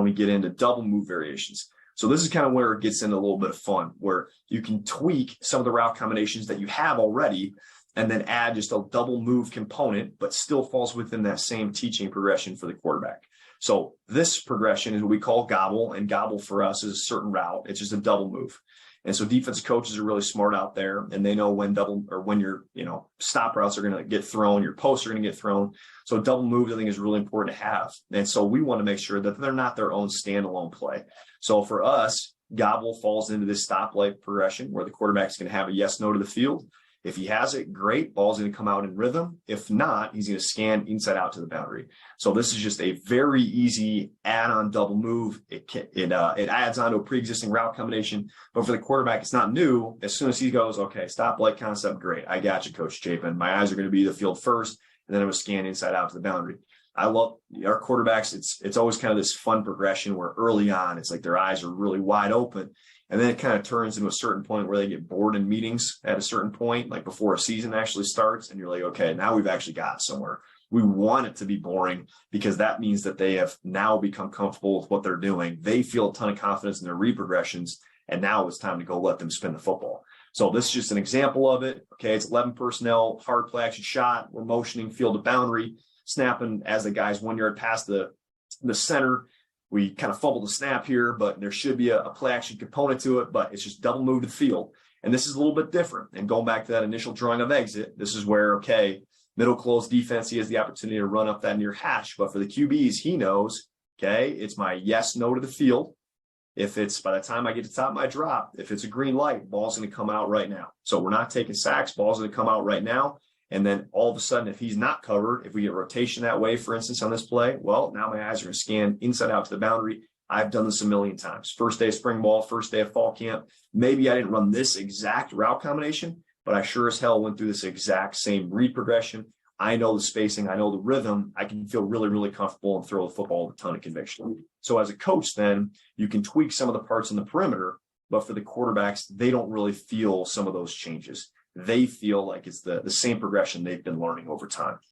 when we get into double move variations. So this is kind of where it gets into a little bit of fun, where you can tweak some of the route combinations that you have already and then add just a double move component, but still falls within that same teaching progression for the quarterback. So this progression is what we call gobble, and gobble for us is a certain route. It's just a double move. And so defensive coaches are really smart out there, and they know when your, stop routes are going to get thrown, your posts are going to get thrown. So double moves, I think, is really important to have. And so we want to make sure that they're not their own standalone play. So for us, gobble falls into this stoplight progression where the quarterback's going to have a yes, no to the field. If he has it, great. Ball's going to come out in rhythm. If not, he's going to scan inside out to the boundary. So this is just a very easy add-on double move. It adds on to a pre-existing route combination. But for the quarterback, it's not new. As soon as he goes, okay, stoplight concept, great. I got you, Coach Chapin. My eyes are going to be the field first, and then I'm going to scan inside out to the boundary. I love our quarterbacks. It's always kind of this fun progression where early on, it's like their eyes are really wide open. And then it kind of turns into a certain point where they get bored in meetings at a certain point, like before a season actually starts. And you're like, okay, now we've actually got somewhere. We want it to be boring because that means that they have now become comfortable with what they're doing. They feel a ton of confidence in their read progressions. And now it's time to go let them spin the football. So this is just an example of it. Okay, it's 11 personnel, hard play action shot. We're motioning field to boundary, snapping as the guy's 1 yard past the center. We kind of fumbled the snap here, but there should be a play action component to it, but it's just double move to the field. And this is a little bit different. And going back to that initial drawing of exit, this is where, okay, middle close defense, he has the opportunity to run up that near hash. But for the QBs, he knows, okay, it's my yes, no to the field. If it's by the time I get to top of my drop, if it's a green light, ball's going to come out right now. So we're not taking sacks, ball's going to come out right now. And then all of a sudden, if he's not covered, if we get rotation that way, for instance, on this play, well, now my eyes are going to scan inside out to the boundary. I've done this a million times. First day of spring ball, first day of fall camp. Maybe I didn't run this exact route combination, but I sure as hell went through this exact same read progression. I know the spacing. I know the rhythm. I can feel really, really comfortable and throw the football with a ton of conviction. So as a coach, then you can tweak some of the parts on the perimeter, but for the quarterbacks, they don't really feel some of those changes. They feel like it's the same progression they've been learning over time.